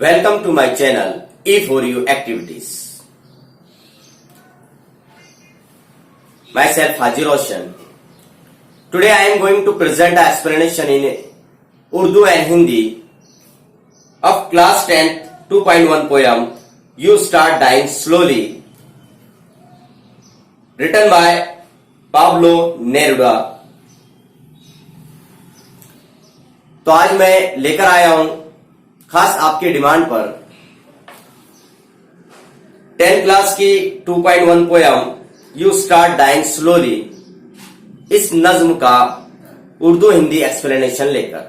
Welcome to my channel E4U Activities. Myself Haji Roshan. Today I am going to present an explanation in Urdu and Hindi of class 10th 2.1 poem You Start Dying Slowly, written by Pablo Neruda. तो आज मैं लेकर आया हूं खास आपके demand पर 10th class की 2.1 poem you start dying slowly, इस नज्म का उर्दू हिंदी एक्सप्लेनेशन लेकर।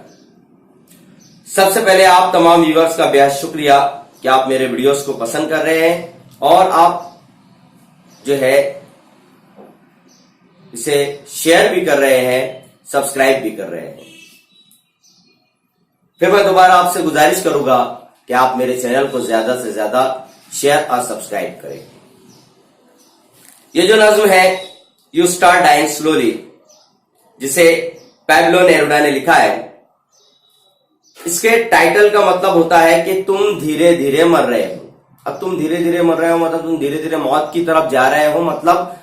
सबसे पहले आप तमाम व्यूअर्स का बेहद शुक्रिया कि आप मेरे वीडियोस को पसंद कर रहे हैं और आप जो है इसे शेयर भी कर रहे हैं, सब्सक्राइब भी कर रहे हैं। फिर मैं दोबारा आपसे गुजारिश करूंगा कि आप मेरे चैनल को ज्यादा से ज्यादा शेयर और सब्सक्राइब करें। ये जो नज्म है यू स्टार्ट डाइंग स्लोली, जिसे पैब्लो नेरुडा ने लिखा है, इसके टाइटल का मतलब होता है कि तुम धीरे धीरे मर रहे हो। अब तुम धीरे धीरे मर रहे हो मतलब तुम धीरे धीरे मौत की तरफ जा रहे हो। मतलब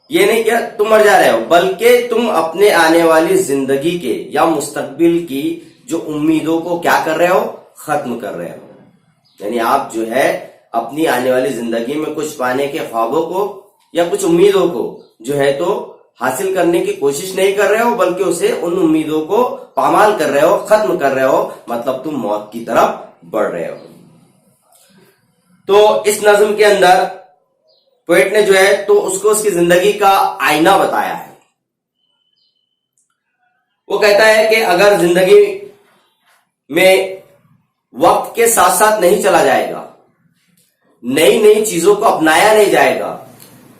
ये नहीं कि तुम मर जा रहे हो, बल्कि तुम अपने आने वाली जिंदगी के या मुस्तकबिल की जो उम्मीदों को क्या कर रहे हो, खत्म कर रहे हो। यानी आप जो है अपनी आने वाली जिंदगी में कुछ पाने के ख्वाबों को या कुछ उम्मीदों को जो है तो हासिल करने की कोशिश नहीं कर रहे हो, बल्कि उसे उन उम्मीदों को पामाल कर रहे हो, खत्म कर रहे हो। मतलब तुम मौत की तरफ बढ़ रहे हो। तो इस नज्म के अंदर पोएट ने जो है तो उसको उसकी जिंदगी का आईना बताया है। वो कहता है कि अगर जिंदगी में वक्त के साथ साथ नहीं चला जाएगा, नई नई चीजों को अपनाया नहीं जाएगा,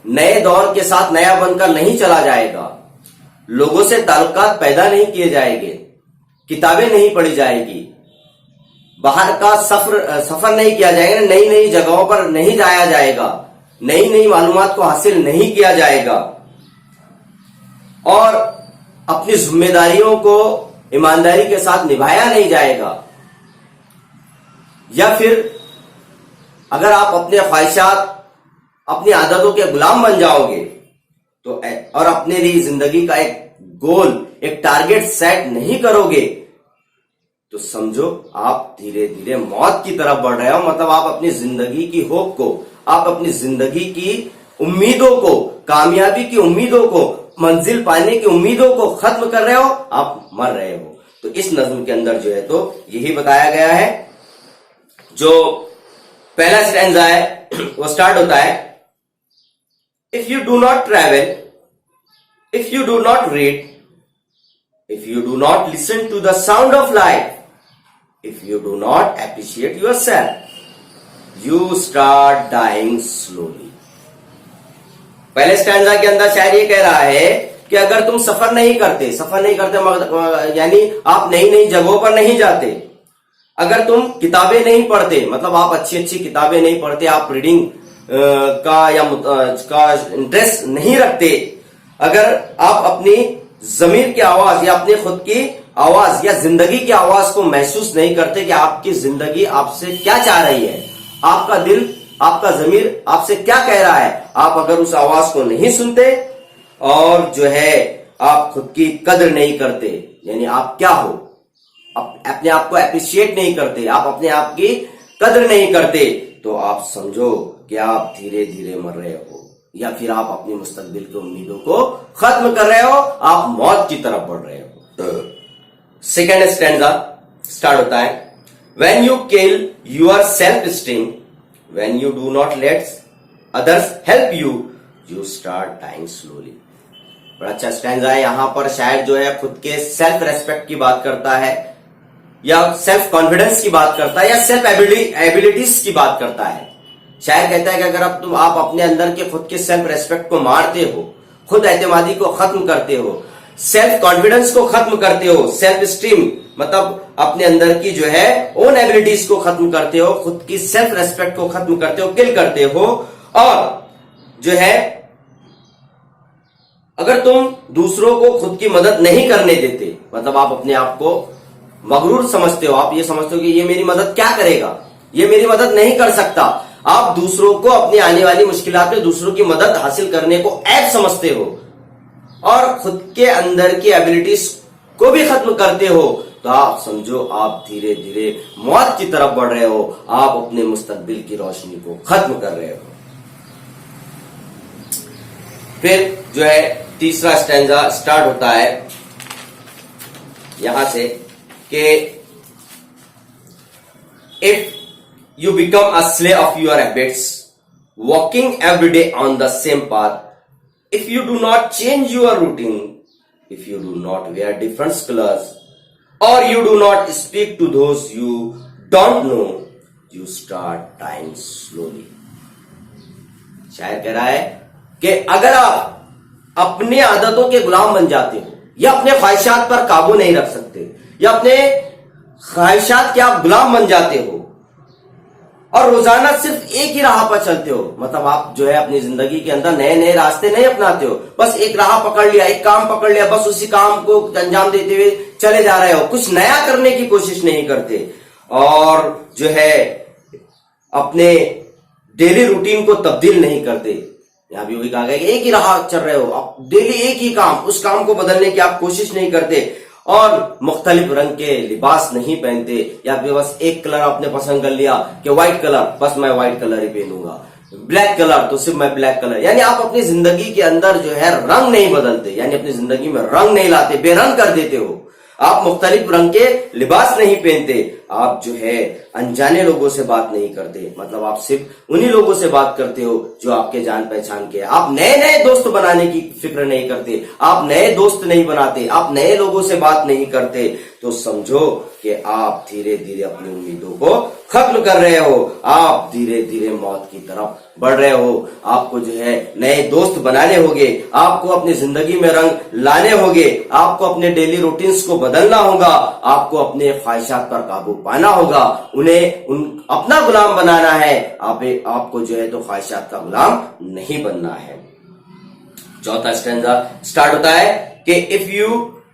नए दौर के साथ नया बनकर नहीं चला जाएगा, लोगों से ताल्लुकात पैदा नहीं किए जाएंगे, किताबें नहीं पढ़ी जाएगी, बाहर का सफर नहीं किया जाएगा, नई नई जगहों पर नहीं जाया जाएगा, नई नई मालूमात को हासिल नहीं किया जाएगा और अपनी जिम्मेदारियों को ईमानदारी के साथ निभाया नहीं जाएगा, या फिर अगर आप अपने ख्वाहिशात अपनी आदतों के गुलाम बन जाओगे तो और अपने लिए जिंदगी का एक गोल, एक टारगेट सेट नहीं करोगे तो समझो आप धीरे धीरे मौत की तरफ बढ़ रहे हो। मतलब आप अपनी जिंदगी की होप को, आप अपनी जिंदगी की उम्मीदों को, कामयाबी की उम्मीदों को, मंजिल पाने की उम्मीदों को खत्म कर रहे हो, आप मर रहे हो। तो इस नज्म के अंदर जो है तो यही बताया गया है। जो पहला स्टैंजा है वो स्टार्ट होता है, if you do not travel, if you do not read, if you do not listen to the sound of life, if you do not appreciate yourself, you start dying slowly. पहले stanza के अंदर शायर ये कह रहा है कि अगर तुम सफर नहीं करते यानी आप नई नई जगहों पर नहीं जाते, अगर तुम किताबें नहीं पढ़ते, मतलब आप अच्छी अच्छी किताबें नहीं पढ़ते, आप रीडिंग का इंटरेस्ट नहीं रखते, अगर आप अपनी जमीर की आवाज या अपनी खुद की आवाज या जिंदगी की आवाज को महसूस नहीं करते कि आपकी जिंदगी आपसे क्या चाह रही है, आपका दिल, आपका जमीर आपसे क्या कह रहा है, आप अगर उस आवाज को नहीं सुनते और जो है आप खुद की कदर नहीं करते, यानी आप क्या हो, अपने आप को एप्रिशिएट नहीं करते, आप अपने आप की कदर नहीं करते, तो आप समझो कि आप धीरे धीरे मर रहे हो या फिर आप अपनी मुस्तकबिल की उम्मीदों को खत्म कर रहे हो, आप मौत की तरफ बढ़ रहे हो। सेकेंड स्टैंजा स्टार्ट होता है, when you kill your self esteem, when you do not let others help you, you start dying slowly. बड़ा अच्छा स्टैंजा है। यहां पर शायद जो है खुद के सेल्फ रेस्पेक्ट की बात करता है या सेल्फ कॉन्फिडेंस की बात करता है या सेल्फ एबिलिटीज की बात करता है। शायर कहता है कि अगर आप अपने अंदर के खुद के सेल्फ रेस्पेक्ट को मारते हो, खुद एतमादी को खत्म करते हो, सेल्फ कॉन्फिडेंस को खत्म करते हो, सेल्फ स्टीम मतलब अपने अंदर की जो है ओन एबिलिटीज को खत्म करते हो, खुद की सेल्फ रेस्पेक्ट को खत्म करते हो, किल करते हो, और जो है अगर तुम दूसरों को खुद की मदद नहीं करने देते, मतलब आप अपने आप को मगरूर समझते हो, आप ये समझते हो कि ये मेरी मदद क्या करेगा, ये मेरी मदद नहीं कर सकता। आप दूसरों को अपनी आने वाली मुश्किलात में दूसरों की मदद हासिल करने को ऐप समझते हो और खुद के अंदर की एबिलिटीज को भी खत्म करते हो, तो आप समझो आप धीरे धीरे मौत की तरफ बढ़ रहे हो। आप अपने मुस्तकबिल की रोशनी को खत्म कर रहे हो। फिर जो है तीसरा स्टैंजा स्टार्ट होता है यहां से कि if you become a slave of your habits, walking every day on the same path, if you do not change your routine, if you do not wear different colors, or you do not speak to those you don't know, you start dying slowly. शायर कह रहा है कि अगर आप अपनी आदतों के गुलाम बन जाते हो या अपने ख्वाहिशात पर काबू नहीं रख सकते या अपने ख्वाहिशात के आप गुलाम बन जाते हो और रोजाना सिर्फ एक ही राह पर चलते हो, मतलब आप जो है अपनी जिंदगी के अंदर नए नए रास्ते नहीं अपनाते हो, बस एक राह पकड़ लिया, एक काम पकड़ लिया, बस उसी काम को अंजाम देते हुए चले जा रहे हो, कुछ नया करने की कोशिश नहीं करते और जो है अपने डेली रूटीन को तब्दील नहीं करते। यहां भी वही कहा गया कि एक ही राह चल रहे हो, आप डेली एक ही काम, उस काम को बदलने की आप कोशिश नहीं करते और मुख्तलिफ रंग के लिबास नहीं पहनते या फिर बस एक कलर आपने पसंद कर लिया कि व्हाइट कलर, बस मैं व्हाइट कलर ही पहनूंगा, ब्लैक कलर तो सिर्फ मैं ब्लैक कलर, यानी आप अपनी जिंदगी के अंदर जो है रंग नहीं बदलते, यानी अपनी जिंदगी में रंग नहीं लाते, बेरंग कर देते हो। आप मुख्तलिफ रंग के लिबास नहीं पहनते, आप जो है अनजाने लोगों से बात नहीं करते, मतलब आप सिर्फ उन्हीं लोगों से बात करते हो जो आपके जान पहचान के। आप नए नए दोस्त बनाने की फिक्र नहीं करते, आप नए दोस्त नहीं बनाते, आप नए लोगों से बात नहीं करते, तो समझो कि आप धीरे धीरे अपनी उम्मीदों को खत्म कर रहे हो, आप धीरे धीरे मौत की तरफ बढ़ रहे हो। आपको जो है नए दोस्त बनाने होंगे, आपको अपनी जिंदगी में रंग लाने होंगे, आपको अपने डेली रूटीन्स को बदलना होगा, आपको अपने ख्वाहिशात पर काबू पाना होगा, उन्हें अपना गुलाम बनाना है। आपको जो है तो ख्वाहिशात का गुलाम नहीं बनना है। चौथा स्टैंजा स्टार्ट होता है कि if you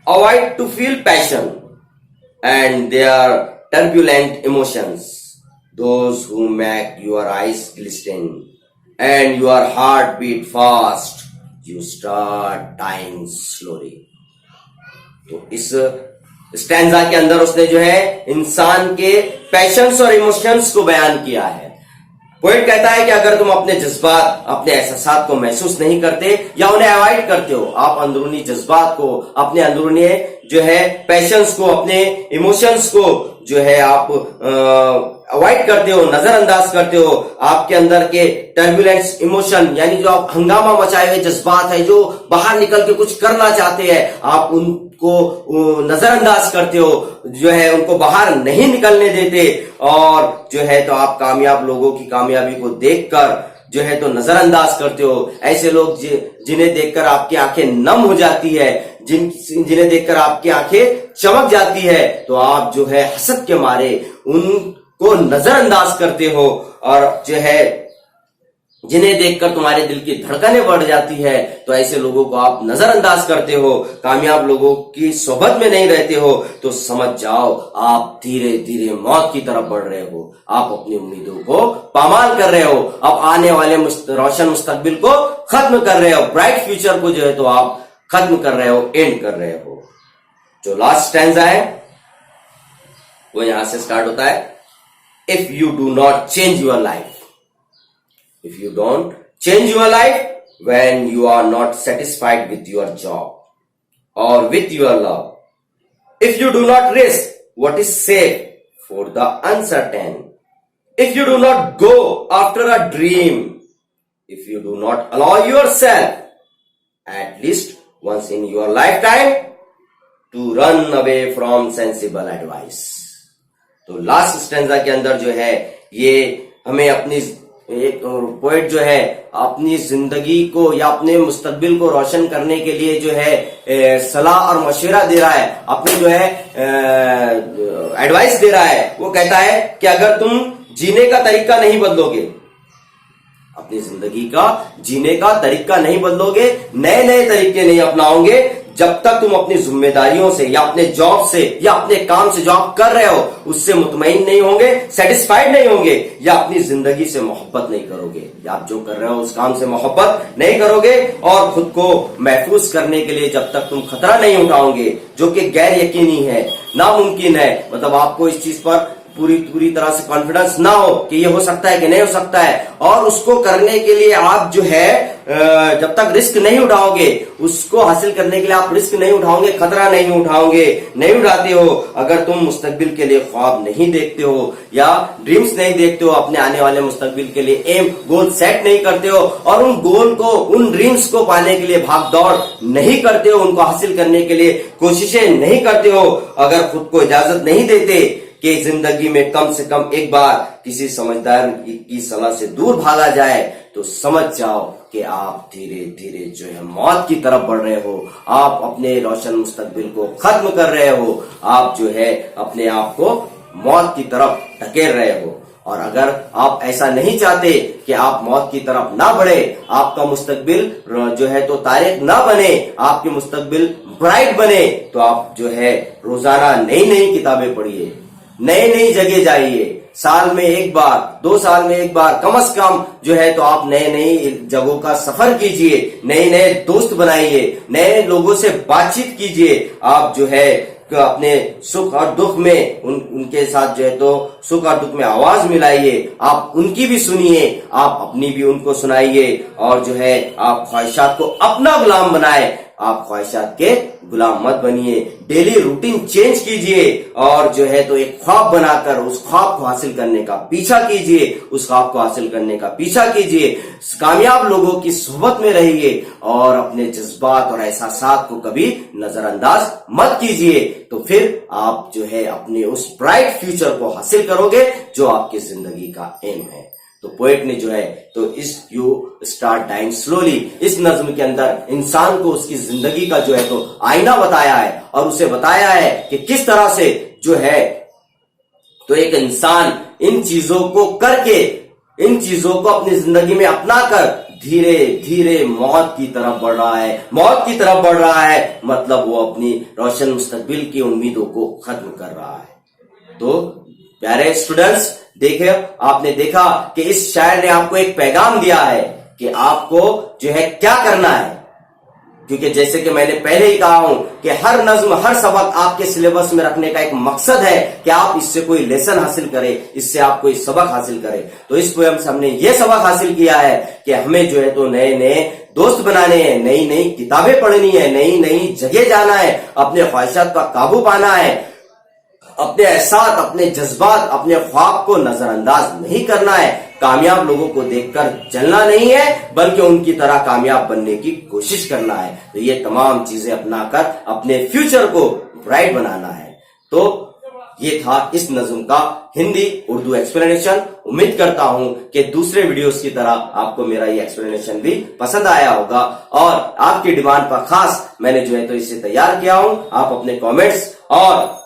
avoid to feel passion and their turbulent emotions, those who make your eyes glisten and your heart beat fast, you start dying slowly. तो इस स्टैंजा के अंदर उसने जो है इंसान के पैशंस और इमोशंस को बयान किया है। पोएट कहता है कि अगर तुम अपने जज्बात, अपने एहसासात को महसूस नहीं करते या उन्हें अवॉइड करते हो, आप अंदरूनी जज्बात को, अपने अंदरूनी जो है पैशंस को, अपने इमोशंस को जो है आप अवॉइड करते हो, नजरअंदाज करते हो, आपके अंदर के टर्बुलेंस इमोशन यानी जो आप हंगामा मचाए हुए जज्बात है जो बाहर निकल के कुछ करना चाहते हैं, आप उनको नजरअंदाज करते हो, जो है उनको बाहर नहीं निकलने देते और जो है तो आप कामयाब लोगों की कामयाबी को देखकर जो है तो नजरअंदाज करते हो। ऐसे लोग जिन्हें देखकर आपकी आंखें नम हो जाती है, जिन्हें देखकर आपकी आंखें चमक जाती है, तो आप जो है हसद के मारे उनको नजरअंदाज करते हो और जो है जिन्हें देखकर तुम्हारे दिल की धड़कनें बढ़ जाती है, तो ऐसे लोगों को आप नजरअंदाज करते हो, कामयाब लोगों की सोहबत में नहीं रहते हो, तो समझ जाओ आप धीरे धीरे मौत की तरफ बढ़ रहे हो, आप अपनी उम्मीदों को पामाल कर रहे हो, अब आने वाले रोशन मुस्तकबिल को खत्म कर रहे हो, ब्राइट फ्यूचर को जो है तो आप खत्म कर रहे हो, एंड कर रहे हो। जो लास्ट स्टैंजा है वो यहां से स्टार्ट होता है, if you do not change your life, if you don't change your life when you are not satisfied with your job or with your love, if you do not risk what is safe for the uncertain, if you do not go after a dream, if you do not allow yourself at least once in your lifetime to run away from sensible advice। तो last stanza के अंदर जो है ये हमें अपनी एक poet जो है अपनी जिंदगी को या अपने मुस्तकबिल को रोशन करने के लिए जो है सलाह और मशवरा दे रहा है, अपनी जो है एडवाइस दे रहा है। वो कहता है कि अगर तुम जीने का तरीका नहीं बदलोगे, अपनी जिंदगी का जीने का तरीका नहीं बदलोगे, नए नए तरीके नहीं अपनाओगे, जब तक तुम अपनी जिम्मेदारियों से या अपने जॉब से या अपने काम से जो आप कर रहे हो उससे मुतमईन नहीं होंगे, सेटिस्फाइड नहीं होंगे, या अपनी जिंदगी से मोहब्बत नहीं करोगे, या आप जो कर रहे हो उस काम से मोहब्बत नहीं करोगे, और खुद को महफूज करने के लिए जब तक तुम खतरा नहीं उठाओगे, जो कि गैर यकीनी है, नामुमकिन है, मतलब आपको इस चीज पर पूरी तरह से कॉन्फिडेंस ना हो कि ये हो सकता है कि नहीं हो सकता है, और उसको करने के लिए आप जो है जब तक रिस्क नहीं उठाओगे, उसको हासिल करने के लिए आप रिस्क नहीं उठाओगे, खतरा नहीं उठाओगे, नहीं उठाते हो, अगर तुम मुस्तकबिल के लिए ख्वाब नहीं देखते हो या ड्रीम्स नहीं देखते हो, अपने आने वाले मुस्तकबिल के लिए एम गोल सेट नहीं करते हो, और उन गोल को, उन ड्रीम्स को पाने के लिए भाग दौड़ नहीं करते हो, उनको हासिल करने के लिए कोशिशें नहीं करते हो, अगर खुद को इजाजत नहीं देते कि जिंदगी में कम से कम एक बार किसी समझदार की सलाह से दूर भागा जाए, तो समझ जाओ कि आप धीरे धीरे जो है मौत की तरफ बढ़ रहे हो, आप अपने रोशन मुस्तकबिल को खत्म कर रहे हो, आप जो है अपने आप को मौत की तरफ धकेल रहे हो। और अगर आप ऐसा नहीं चाहते कि आप मौत की तरफ ना बढ़े, आपका मुस्तकबिल जो है तो तारीख ना बने, आपके मुस्तकबिल ब्राइट बने, तो आप जो है रोजाना नई नई किताबें पढ़िए, नई नई जगह जाइए, साल में एक बार, 2 साल में एक बार कम से कम जो है तो आप नए नई जगहों का सफर कीजिए, नए नए दोस्त बनाइए, नए लोगों से बातचीत कीजिए, आप जो है अपने सुख और दुख में उनके साथ जो है तो सुख और दुख में आवाज मिलाइए, आप उनकी भी सुनिए, आप अपनी भी उनको सुनाइए, और जो है आप ख्वाहिशात को अपना गुलाम बनाए, आप ख्वाहिशात के गुलाम मत बनिए, डेली रूटीन चेंज कीजिए, और जो है तो एक ख्वाब बनाकर उस ख्वाब को हासिल करने का पीछा कीजिए, उस ख्वाब को हासिल करने का पीछा कीजिए, कामयाब लोगों की सोहबत में रहिए, और अपने जज्बात और एहसासात को कभी नजरअंदाज मत कीजिए, तो फिर आप जो है अपने उस ब्राइट फ्यूचर को हासिल करोगे जो आपकी जिंदगी का एम है। तो पोएट ने जो है तो इस यू स्टार्ट डाइंग स्लोली, इस नज्म के अंदर इंसान को उसकी जिंदगी का जो है तो आईना बताया है, और उसे बताया है कि किस तरह से जो है तो एक इंसान इन चीजों को करके, इन चीजों को अपनी जिंदगी में अपनाकर धीरे धीरे मौत की तरफ बढ़ रहा है। मौत की तरफ बढ़ रहा है मतलब वो अपनी रोशन मुस्तकबिल की उम्मीदों को खत्म कर रहा है। तो प्यारे स्टूडेंट्स, देखे आपने देखा कि इस शायर ने आपको एक पैगाम दिया है कि आपको जो है क्या करना है, क्योंकि जैसे कि मैंने पहले ही कहा हूं कि हर नज्म, हर सबक आपके सिलेबस में रखने का एक मकसद है कि आप इससे कोई लेसन हासिल करें, इससे आप कोई सबक हासिल करें। तो इस पोएम से हमने ये सबक हासिल किया है कि हमें जो है तो नए नए दोस्त बनाने हैं, नई नई किताबें पढ़नी है, नई नई जगह जाना है, अपने ख्वाहिशात का काबू पाना है, अपने एहसास, अपने जज्बात, अपने ख्वाब को नजरअंदाज नहीं करना है, कामयाब लोगों को देखकर जलना नहीं है बल्कि उनकी तरह कामयाब बनने की कोशिश करना है। तो ये तमाम चीजें अपनाकर अपने फ्यूचर को ब्राइट बनाना है। तो ये था इस नज्म का हिंदी उर्दू एक्सप्लेनेशन। उम्मीद करता हूं कि दूसरे वीडियोस की तरह आपको मेरा ये एक्सप्लेनेशन भी पसंद आया होगा, और आपकी डिमांड पर खास मैंने जो है तो इसे तैयार किया हूं। आप अपने कॉमेंट्स और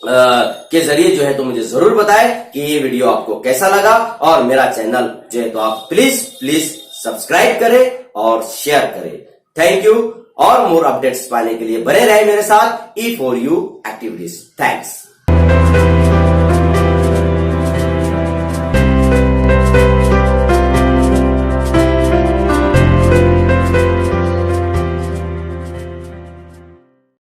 के जरिए जो है तो मुझे जरूर बताएं कि ये वीडियो आपको कैसा लगा, और मेरा चैनल जो है तो आप प्लीज सब्सक्राइब करें और शेयर करें। थैंक यू, और मोर अपडेट्स पाने के लिए बने रहे मेरे साथ E4U एक्टिविटीज। थैंक्स।